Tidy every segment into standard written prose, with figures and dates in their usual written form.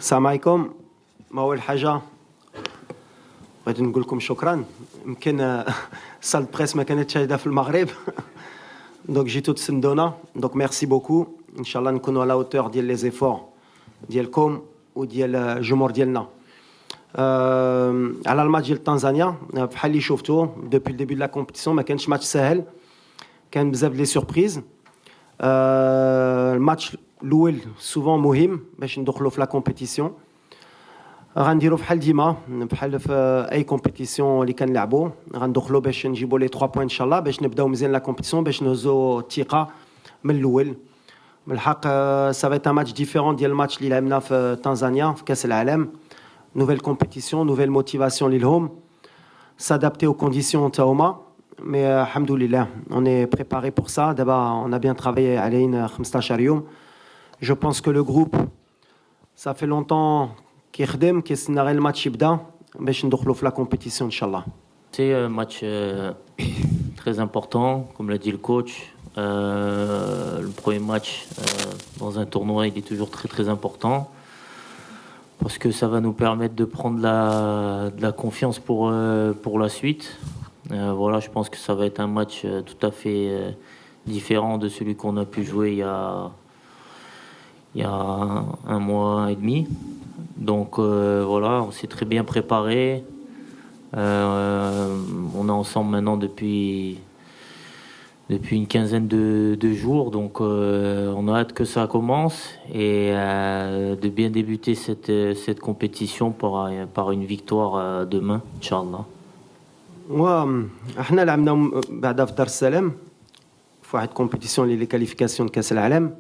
السلام عليكم. ما أول حاجة بغيت نقول لكم شكرا. يمكن سال بريس ما كانتش هيدا في المغرب دونك جيتو تسندونا دونك ميرسي بوكو. ان شاء الله نكونوا على اوتور ديال لي زيفور ديالكم وديال الجمهور ديالنا. على الماتش ديال تنزانيا بحال اللي شفتوا دوبي الديبي دو لا كومبيتيسيون ما كانش ماتش سهل، كان بزاف لي سوربريز. الماتش الاول سوفون مهم باش ندخلوا في لا كومبيتيسيون. غنديروا بحال ديما بحال في اي كومبيتيسيون اللي كنلعبوا، غندخلوا باش نجيبوا لي 3 بوين ان شاء الله باش نبداو مزيان لا كومبيتيسيون باش نهزوا الثقه من الاول. من الحق سا فايت ان ماتش ديفيرون ديال الماتش اللي لعبنا في تنزانيا في كاس العالم. نوفيل كومبيتيسيون نوفيل موتيفاسيون ليهم s'adapter aux conditions تاهما. Mais alhamdoulilah, on est préparé pour ça. D'abord, on a bien travaillé علينا 15 يوم. Je pense que le groupe, ça fait longtemps كيخدم كيستنى غير الماتش يبدا باش ندخلوا في لا كومبيتيسيون ان شاء الله. C'est un match très important, comme l'a dit le coach. Le premier match dans un tournoi, il est toujours très très important parce que ça va nous permettre de prendre de la confiance pour la suite. Voilà, je pense que ça va être un match tout à fait différent de celui qu'on a pu jouer il y a un mois et demi. Donc voilà, on s'est très bien préparé. On est ensemble maintenant depuis une quinzaine de jours, donc on a hâte que ça commence et de bien débuter cette compétition par une victoire demain, Inch'Allah. احنا لعبنا بعدا في دار السلام في واحد كومبيتيسيون اللي كاليفيكاسيون كاس العالم.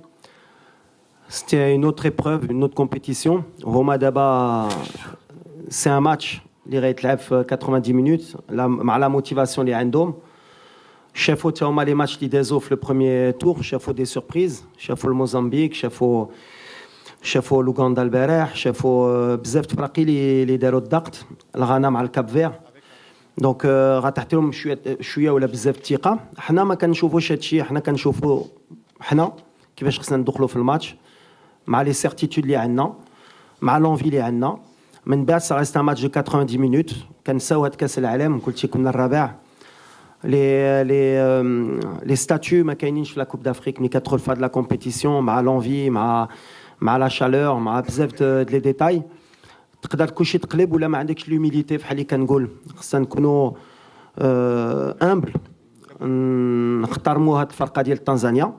C'était une autre épreuve, une autre compétition. هما دابا سي ان ماتش اللي غيتلعب في 90 مينوت مع لا موتيفاسيون اللي عندهم. شافوا تا هما لي ماتش اللي دازو في لو بروميير تور، شافوا دي سوربريز، شافوا الموزمبيق، شافوا لوغندا البارح، شافوا بزاف تفراقي اللي داروا الضغط، الغانا مع الكاب فير. دونك غتعطي لهم شويه ولا بزاف الثقه. حنا ما كنشوفوش هادشي، حنا كنشوفوا حنا كيفاش خصنا ندخلوا في الماتش مع لي سيرتيتود اللي عندنا مع لونفي اللي عندنا. من بعد سا ريست ان ماتش دو 90 مينوت. كنساو هاد كاس العالم قلتي كنا الرابع. لي ستاتيو ما كاينينش في لا كوب دافريك ملي كتدخل في هاد لا كومبيتيسيون مع لونفي مع لا شالور مع بزاف لي ديتاي. تقدر كلشي تقلب ولا ما عندكش لوميليتي بحال اللي كنقول. خصنا نكونوا امبل نحترموا هاد الفرقه ديال تنزانيا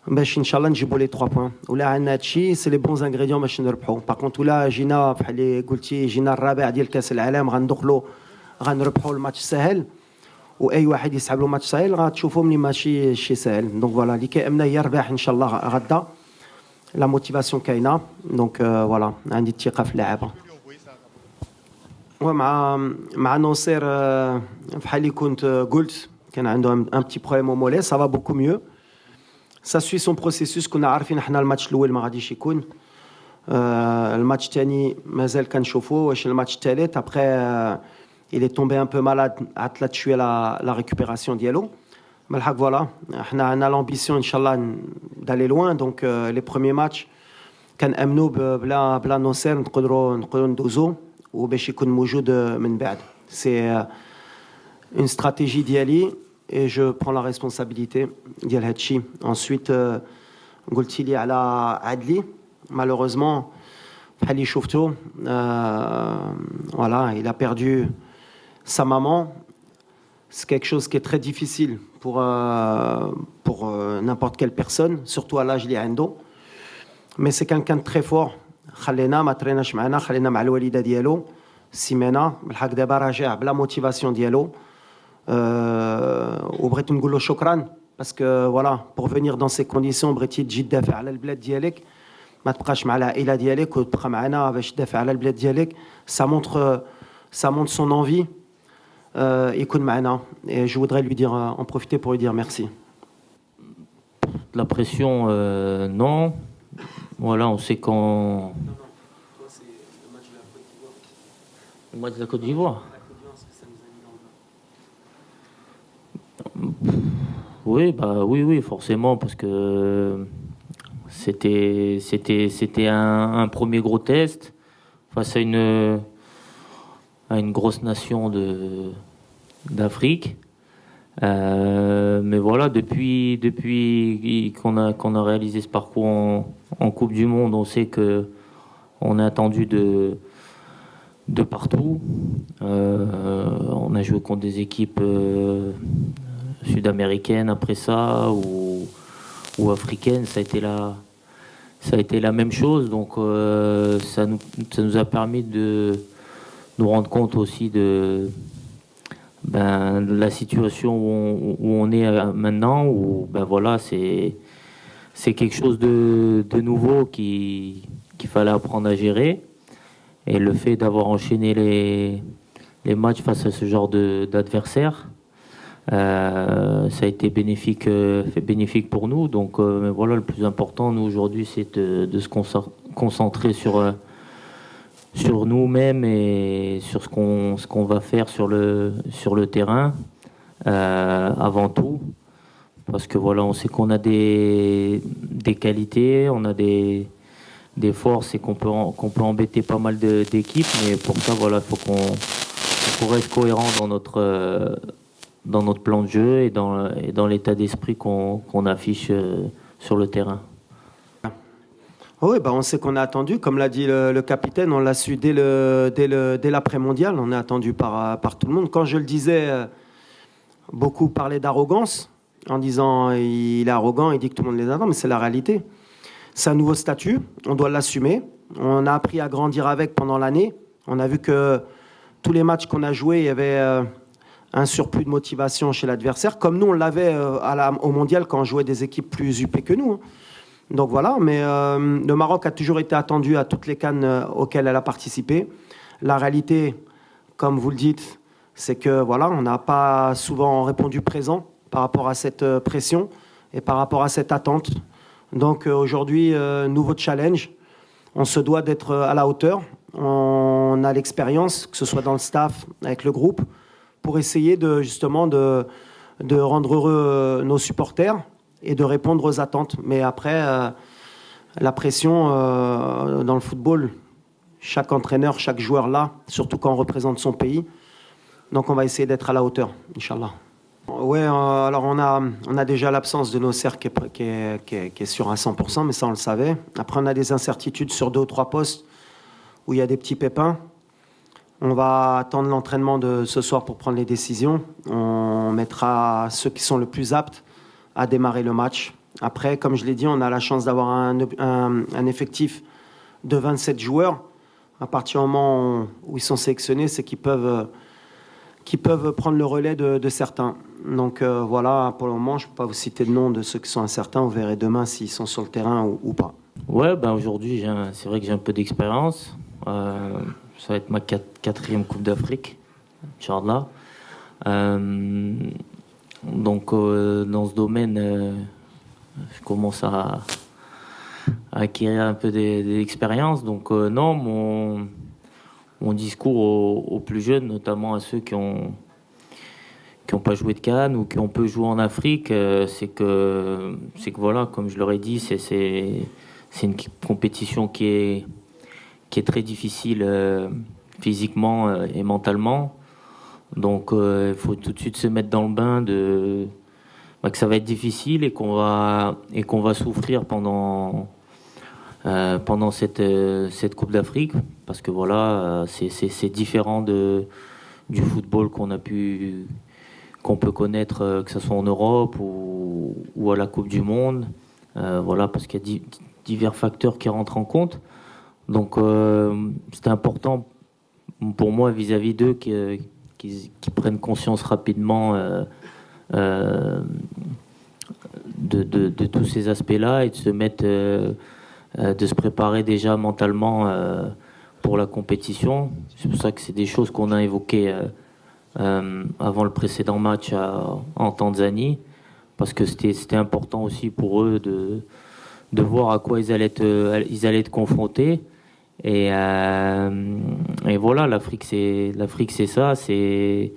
باش ان شاء الله نجيبوا لي 3 بوين. ولا عندنا هادشي سي لي بونز انغريديون باش نربحوا. باغ كونت ولا جينا بحال اللي قلتي جينا الرابع ديال كاس العالم غندخلوا غنربحوا الماتش سهل، واي واحد يسحب له ماتش سهل غتشوفوا ملي ماشي شي سهل. دونك فوالا اللي كيامنا هي الرباح ان شاء الله غدا. لا موتيفاسيون كاينه دونك فوالا عندي الثقه في اللعابه. مع ناصر بحال اللي كنت قلت كان عنده ان بتي بروبليم او مولي. سا فا بوكو ميو، سا سوي سون بروسيسوس. كنا عارفين حنا الماتش الاول ما غاديش يكون، الماتش الثاني مازال كنشوفوا واش الماتش الثالث ابخي il est tombé un peu malade عطلت شويه لا ريكوبيراسيون ديالو. من الحق فوالا حنا عندنا لامبيسيون ان شاء الله دالي لوان. دونك لي بروميير ماتش كنامنوا بلا ناصر نقدروا ندوزو وباش يكون موجود من بعد. سي اون استراتيجي ديالي et je prends la responsabilité ديال هادشي. ensuite قلتي لي على عدلي malheureusement بحال اللي شفتو voilà il a perdu sa maman. C'est quelque chose qui est très difficile pour n'importe quelle personne, surtout à l'âge اللي عنده. mais c'est quelqu'un de très fort. خلينا ما تريناش معنا، خلينا مع الوالده ديالو سيمانه. بالحق دابا راجع بلا موتيفاسيون ديالو. وبغيت نقول له شكرا باسكو فوالا بور فينير دون سي كونديسيون بغيتي تجي تدافع على البلاد ديالك، ما تبقاش مع العائله ديالك وتبقى معنا باش تدافع على البلاد ديالك. ça montre son envie يكون معنا. et je voudrais lui dire en profiter pour lui dire merci. La pression non. Voilà, on sait quand Toi c'est le match de la Côte d'Ivoire. le match de la Côte d'Ivoire. Oui, bah oui, forcément, parce que C'était un premier gros test face à une grosse nation d'Afrique. Mais voilà, depuis qu'on a réalisé ce parcours en Coupe du Monde, on sait que on est attendu de partout. On a joué contre des équipes sud-américaines après ça ou africaines. Ça a été la même chose. Donc ça nous a permis de nous rendre compte aussi de la situation où on est maintenant, où voilà, c'est quelque chose de nouveau qu'il fallait apprendre à gérer. Et le fait d'avoir enchaîné les matchs face à ce genre d'adversaire, ça a été bénéfique pour nous. Donc voilà, le plus important, nous, aujourd'hui, c'est de se concentrer sur nous-mêmes et sur ce qu'on va faire sur le terrain, avant tout. Parce que voilà, on sait qu'on a des qualités, on a des forces et qu'on peut embêter pas mal d'équipes, mais pour ça, voilà, il faut rester cohérent dans notre plan de jeu et dans l'état d'esprit qu'on affiche sur le terrain. Oui, on sait qu'on a attendu, comme l'a dit le capitaine, on l'a su dès l'après-mondial, on est attendu par tout le monde. Quand je le disais, beaucoup parlaient d'arrogance, en disant il est arrogant, il dit que tout le monde les attend, mais c'est la réalité. C'est un nouveau statut, on doit l'assumer. On a appris à grandir avec pendant l'année. On a vu que tous les matchs qu'on a joués, il y avait un surplus de motivation chez l'adversaire, comme nous on l'avait au mondial quand on jouait des équipes plus huppées que nous. Donc voilà, mais le Maroc a toujours été attendu à toutes les CAN auxquelles elle a participé. La réalité, comme vous le dites, c'est que voilà, on n'a pas souvent répondu présent par rapport à cette pression et par rapport à cette attente. Donc aujourd'hui, nouveau challenge. On se doit d'être à la hauteur. On a l'expérience, que ce soit dans le staff, avec le groupe, pour essayer justement de rendre heureux nos supporters et de répondre aux attentes. Mais après, la pression dans le football, chaque entraîneur, chaque joueur là, surtout quand on représente son pays. Donc on va essayer d'être à la hauteur, Inch'Allah. Oui, alors on a déjà l'absence de Nosser qui est sûr à 100%, mais ça on le savait. Après on a des incertitudes sur 2 ou 3 postes où il y a des petits pépins. On va attendre l'entraînement de ce soir pour prendre les décisions. On mettra ceux qui sont le plus aptes à démarrer le match. Après, comme je l'ai dit, on a la chance d'avoir un effectif de 27 joueurs. À partir du moment où ils sont sélectionnés, c'est qu'ils peuvent prendre le relais de certains. Donc voilà, pour le moment, je ne peux pas vous citer le nom de ceux qui sont incertains. Vous verrez demain s'ils sont sur le terrain ou pas. Ouais, aujourd'hui, c'est vrai que j'ai un peu d'expérience. Ça va être ma 4e Coupe d'Afrique, Inch'Allah. Donc dans ce domaine, je commence à acquérir un peu d'expérience. Donc non, mon discours aux plus jeunes, notamment à ceux qui ont pas joué de CAN ou qui ont peu joué en Afrique, c'est que voilà, comme je leur ai dit, c'est une compétition qui est très difficile physiquement et mentalement. Donc il faut tout de suite se mettre dans le bain que ça va être difficile et qu'on va souffrir pendant cette Coupe d'Afrique, parce que voilà, c'est différent du football qu'on peut connaître, que ce soit en Europe ou à la Coupe du Monde. Voilà, parce qu'il y a divers facteurs qui rentrent en compte. Donc c'était important pour moi vis-à-vis d'eux qui prennent conscience rapidement de tous ces aspects-là et de se mettre, de se préparer déjà mentalement pour la compétition. C'est pour ça que c'est des choses qu'on a évoquées avant le précédent match en Tanzanie, parce que c'était important aussi pour eux de voir à quoi ils allaient être confrontés. Et voilà, l'Afrique c'est ça, c'est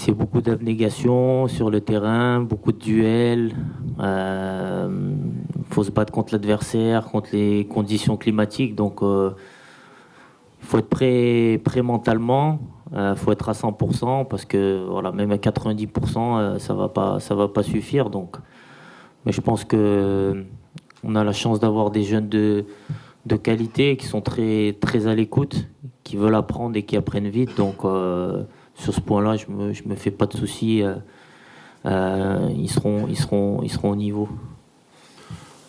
beaucoup d'abnégation sur le terrain, beaucoup de duels, faut se battre contre l'adversaire, contre les conditions climatiques. Donc, il faut être prêt mentalement. Faut être à 100% parce que voilà, même à 90%, ça va pas suffire. Donc, mais je pense que on a la chance d'avoir des jeunes de qualité qui sont très à l'écoute, qui veulent apprendre et qui apprennent vite. Donc, sur ce point-là, je me fais pas de soucis. Ils seront au niveau.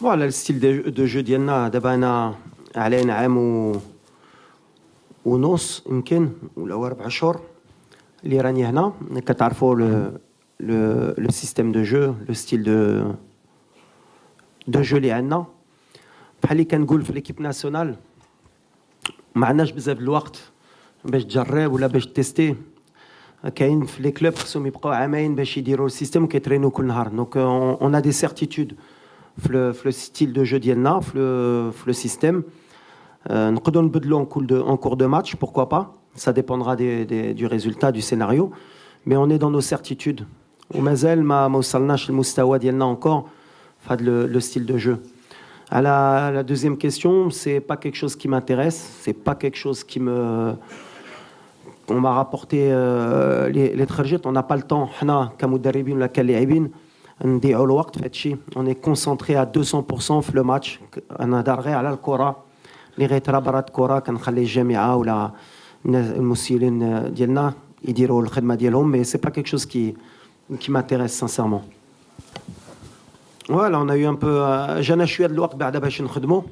Voilà le style de jeu ديالنا دابا انا علينا عام ونص يمكن ولا 4 شهور اللي راني هنا كتعرفوا le système de jeu, le style de jeu اللي عندنا بحال اللي كنقول في ليكيب ناسيونال ما عندناش بزاف الوقت باش تجرب ولا باش تيستي كاين في لي كلوب خصهم يبقاو عامين باش يديروا السيستم وكيترينوا كل نهار دونك اون ا دي سيرتيتود في le style de jeu ديالنا في le système نقدروا نبدلوا en cours de match pourquoi pas ça dépendra du résultat du scénario mais on est dans nos certitudes ومازال ما وصلناش للمستوى ديالنا encore في هذا le style de jeu. À la deuxième question, c'est pas quelque chose qui m'intéresse, c'est pas quelque chose qui me on m'a rapporté les trajets, on n'a pas le temps حنا كمدربين ولا كلاعبين نضيعوا الوقت في هادشي. On est concentré à 200% في le match. انا دار غير على الكره اللي غيترا برا الكره كنخلي الجامعه ولا المسؤولين ديالنا يديروا الخدمه ديالهم mais c'est pas quelque chose qui m'intéresse sincèrement. Voilà, on a eu un peu جانا شويه د الوقت بعدا باش نخدموا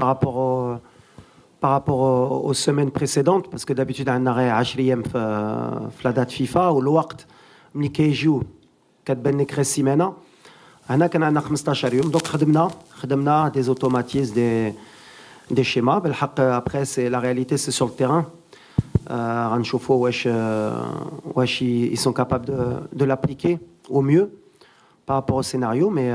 par rapport aux semaines précédentes parce que d'habitude عندنا غير 10 ايام في la date FIFA والوقت ملي كيجيو كتبان لك غير السيمانه هنا كان عندنا 15 يوم دونك خدمنا des automatismes des schémas بالحق après c'est la réalité c'est sur le terrain غنشوفوا واش ils sont capables de l'appliquer au mieux par rapport au scénario mais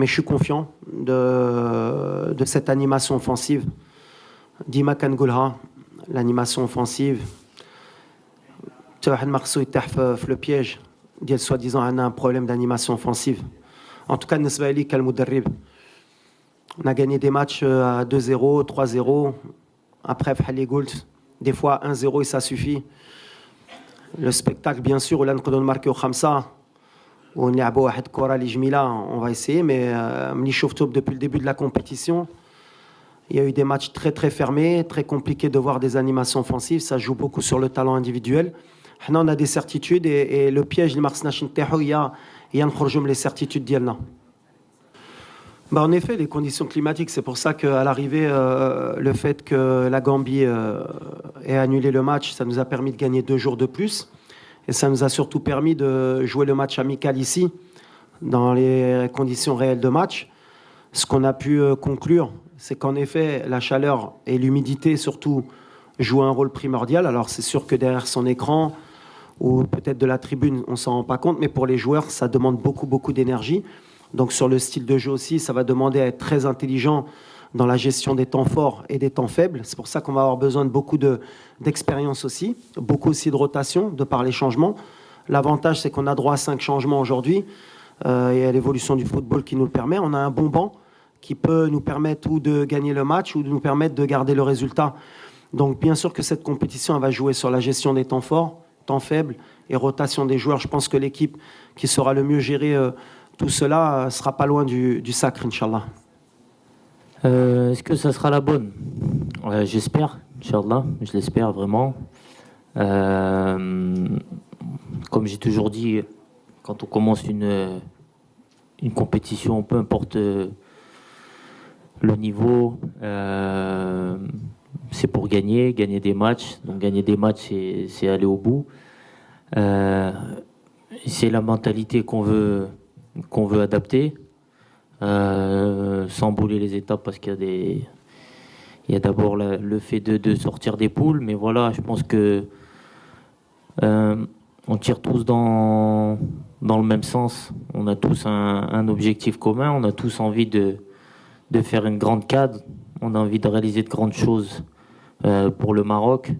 je suis confiant de cette animation offensive ديما كنقولها l'animation offensive حتى واحد ما خصو يطيح في le piège ديال soi-disant عندنا un problème d'animation offensive en tout cas بالنسبه لي كالمدرب on a gagné des matchs à 2-0 3-0 après بحال اللي قلت des fois 1-0 et ça suffit le spectacle bien sûr ولا نقدروا نماركيو 5 ونلعبوا واحد الكره اللي جميله on va essayer mais ملي شفتو depuis le début de la compétition il y a eu des matchs très très fermés très compliqué de voir des animations offensives ça joue beaucoup sur le talent individuel حنا on a des certitudes et le piège اللي ما خصناش نطيحوا هي نخرجوا من les certitudes ديالنا. En effet, les conditions climatiques, c'est pour ça qu'à l'arrivée, le fait que la Gambie ait annulé le match, ça nous a permis de gagner 2 jours de plus. Et ça nous a surtout permis de jouer le match amical ici, dans les conditions réelles de match. Ce qu'on a pu conclure, c'est qu'en effet, la chaleur et l'humidité, surtout, jouent un rôle primordial. Alors, c'est sûr que derrière son écran, ou peut-être de la tribune, on ne s'en rend pas compte, mais pour les joueurs, ça demande beaucoup d'énergie. Donc sur le style de jeu aussi, ça va demander à être très intelligent dans la gestion des temps forts et des temps faibles. C'est pour ça qu'on va avoir besoin de beaucoup d'expérience aussi, beaucoup aussi de rotation de par les changements. L'avantage, c'est qu'on a droit à 5 changements aujourd'hui et à l'évolution du football qui nous le permet. On a un bon banc qui peut nous permettre ou de gagner le match ou de nous permettre de garder le résultat. Donc bien sûr que cette compétition, elle va jouer sur la gestion des temps forts, temps faibles et rotation des joueurs. Je pense que l'équipe qui saura le mieux gérer tout cela sera pas loin du sacre, Inch'Allah. Est-ce que ça sera la bonne? J'espère, Inch'Allah, je l'espère vraiment. Comme j'ai toujours dit, quand on commence une compétition, peu importe le niveau, c'est pour gagner des matchs. Donc gagner des matchs, c'est aller au bout. C'est la mentalité qu'on veut adapter, sans bouler les étapes parce qu'il y a d'abord le fait de sortir des poules, mais voilà, je pense que on tire tous dans le même sens. On a tous un objectif commun, on a tous envie de faire une grande CAD, on a envie de réaliser de grandes choses pour le Maroc,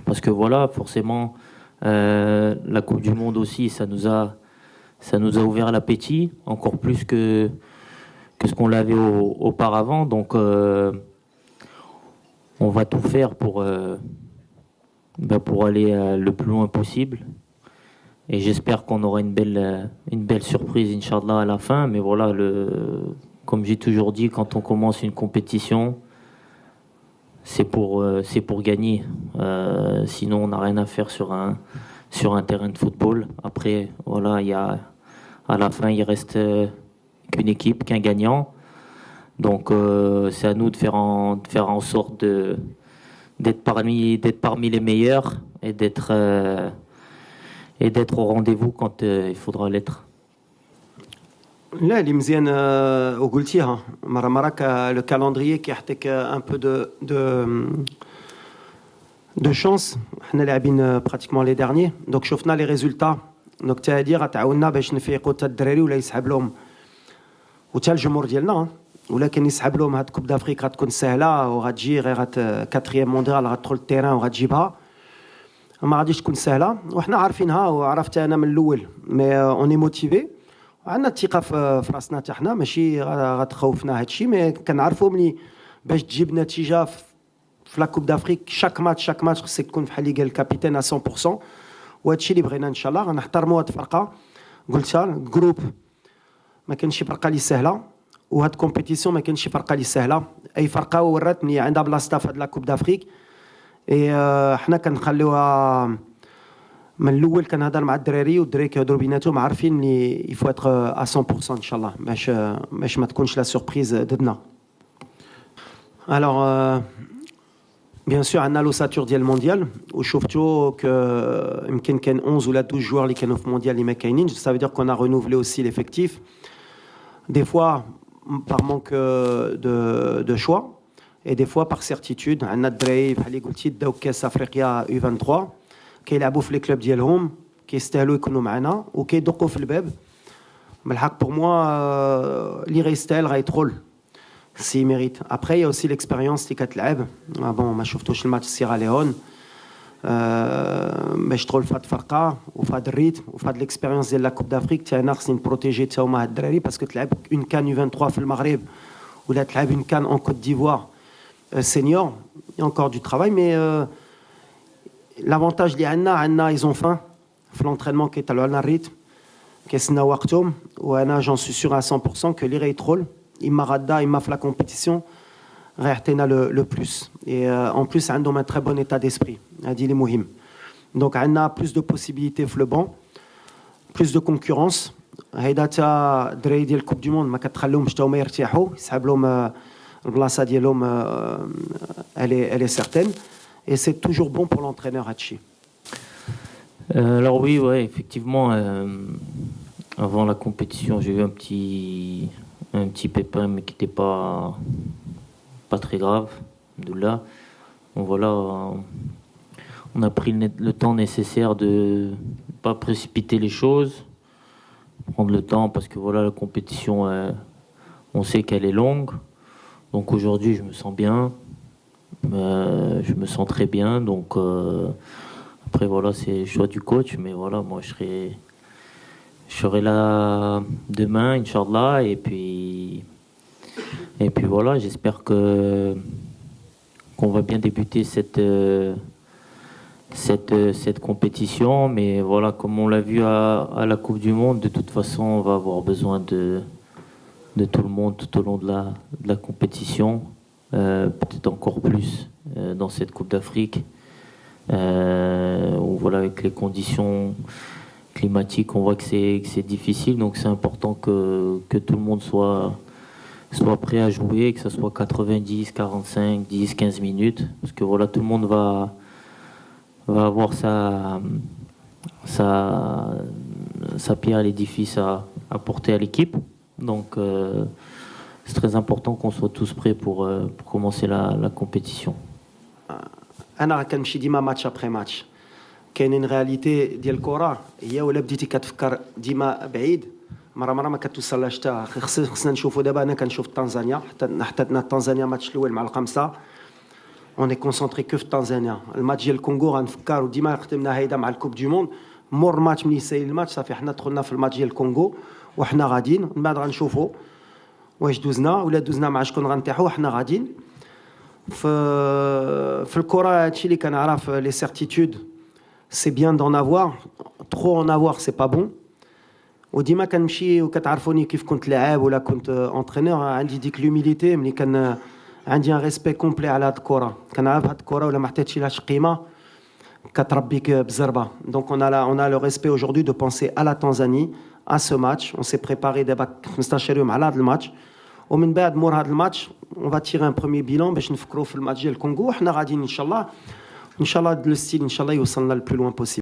parce que voilà, forcément, la Coupe du Monde aussi, ça nous a ça nous a ouvert l'appétit, encore plus que ce qu'on l'avait auparavant. Donc, on va tout faire pour aller le plus loin possible. Et j'espère qu'on aura une belle surprise, Inch'Allah, à la fin. Mais voilà, comme j'ai toujours dit, quand on commence une compétition, c'est pour gagner. Sinon, on n'a rien à faire sur un terrain de football. Après, voilà, à la fin, il reste qu'une équipe, qu'un gagnant. Donc, c'est à nous de faire en sorte d'être parmi les meilleurs et d'être au rendez-vous quand il faudra l'être. لا اللي مزيان وقلتيها مرة لو كالندريي كيعطيك ان بو دو شانس. حنا لاعبين براتيكمون لي ديرني دونك شفنا لي ريزولتا دونك تا هادي غتعاوننا باش نفيقوا حتى الدراري ولا يسحب لهم وتا الجمهور ديالنا. ولكن يسحب لهم هاد كوب دافريك غتكون سهله وغتجي غير كاتريام مونديال غتدخل التيران وغتجيبها. ما غاديش تكون سهله وحنا عارفينها وعرفت انا من الاول مي اوني موتيفي وعندنا الثقه في راسنا حتى حنا ماشي غتخوفنا هادشي مي كنعرفوا ملي باش تجيب نتيجه في لا كوب دافريك شاك ماتش خصك تكون بحال اللي قال الكابيتان 100%. وهادشي اللي بغينا ان شاء الله غنحترموا هاد الفرقه. قلتها الجروب ما كانش شي فرقه اللي سهله وهاد كومبيتيسيون ما كانش شي فرقه اللي سهله. اي فرقه ورات ملي عندها بلاصتها في هاد لا كوب دافريك. حنا كنخليوها من الاول. كنهضر مع الدراري والدراري كيهضروا بيناتهم عارفين ملي يفو اتر 100% ان شاء الله باش ما تكونش لا سوربريز ضدنا. الوغ بيان سور عندنا لوساتور ديال المونديال وشفتوا ك يمكن كان 11 ولا 12 جوار اللي كانوا في المونديال اللي ما كاينينش. سا فو دير كون ا رينوفلي اوسي ليفيكتيف دي فوا par manque de choix et des fois par certitude. عندنا الدراري بحال اللي قلتي داو كاس افريقيا U23 كيلعبوا في لي كلوب ديالهم كيستاهلوا يكونوا معنا وكيدقوا في الباب. بالحق بور موا اللي غيستاهل غيدخل سي ميريت. ابري يا اوسي ليكسبيريونس اللي كتلعب. بون ما شفتوش الماتش سيراليون باش تدخل في هاد الفرقه وفي هاد الريتم وفي هاد ليكسبيريونس ديال لا كوب دافريك. حتى انا خصني نبروتيجي حتى هما هاد الدراري باسكو تلعب اون كان U23 في المغرب ولا تلعب اون كان اون كوت ديفوار senior. Il y a encore du travail, mais l'avantage اللي عندنا ils ont faim في l'entraînement كيطلعوا لنا الريتم كيسناو وقتهم. وانا j'en suis sûr à 100% que اللي غيدخل اما غدا اما في لا كومبيتيسيون غيعطينا لو بلوس. et en plus عندهم un très bon état d'esprit. هادي اللي مهم. donc عندنا plus de possibilités في le banc, plus de concurrence. هيدا تا الدراري ديال الكوب دي موند ما كتخليهمش حتى هما يرتاحوا يسحب لهم البلاصه ديالهم. elle est certaine et c'est toujours bon pour l'entraîneur Hachi. Alors oui, ouais, effectivement, avant la compétition, j'ai eu un petit pépin, mais qui n'était pas très grave. Alhamdoulilah. Donc voilà, on a pris le temps nécessaire de ne pas précipiter les choses, prendre le temps parce que voilà, la compétition, on sait qu'elle est longue. Donc aujourd'hui, je me sens bien, je me sens très bien. Donc après voilà, c'est le choix du coach, mais voilà, moi je serai là demain, Inch'Allah, et puis voilà, j'espère qu'on va bien débuter cette compétition. Mais voilà, comme on l'a vu à la Coupe du Monde, de toute façon, on va avoir besoin de tout le monde tout au long de la compétition, peut-être encore plus dans cette Coupe d'Afrique, où voilà, avec les conditions climatiques, on voit que c'est difficile, donc c'est important que tout le monde soit prêt à jouer, que ce soit 90, 45, 10, 15 minutes, parce que voilà, tout le monde va avoir sa pierre à l'édifice à porter à l'équipe. Donc c'est très important qu'on soit tous prêts pour commencer la compétition. انا كنمشي ديما ماتش ابري ماتش. كاينين رياليتي ديال الكره هي ولا بديتي كتفكر ديما بعيد مره ما كتوصلهاش حتى. خصنا نشوفوا دابا. انا كنشوف تنزانيا حتى تنزانيا ماتش الاول مع الخمسه اون اي كونسونطري كو في تنزانيا. الماتش ديال الكونغو غنفكر وديما خدمنا هيدا مع الكوب دي موند مور ماتش ملي يسالي الماتش صافي حنا دخلنا في الماتش ديال الكونغو وحنا غاديين من بعد غنشوفوا واش دوزنا ولا دوزنا مع شكون غنطيحوا وحنا غاديين في الكره. هادشي اللي كنعرف لي سيرتيتود سي بيان دون افوار ترو ان افوار سي با بون. وديما كنمشي وكتعرفوني كيف كنت لاعب ولا كنت انترينور عندي ديك لوميليتي ملي كان عندي ان ريسبي كومبلي على هاد الكره كنعرف هاد الكره ولا ما حطيتش لهاش قيمه كتربيك بزربه. دونك on a le respect aujourd'hui de penser à la Tanzanie à ce match. On s'est préparé دابا 15 يوم على هاد الماتش ومن بعد مور هاد الماتش on va tirer un premier bilan باش نفكروا في الماتش ديال الكونغو وحنا غاديين ان شاء الله لو ستيل ان شاء الله يوصلنا le plus loin possible.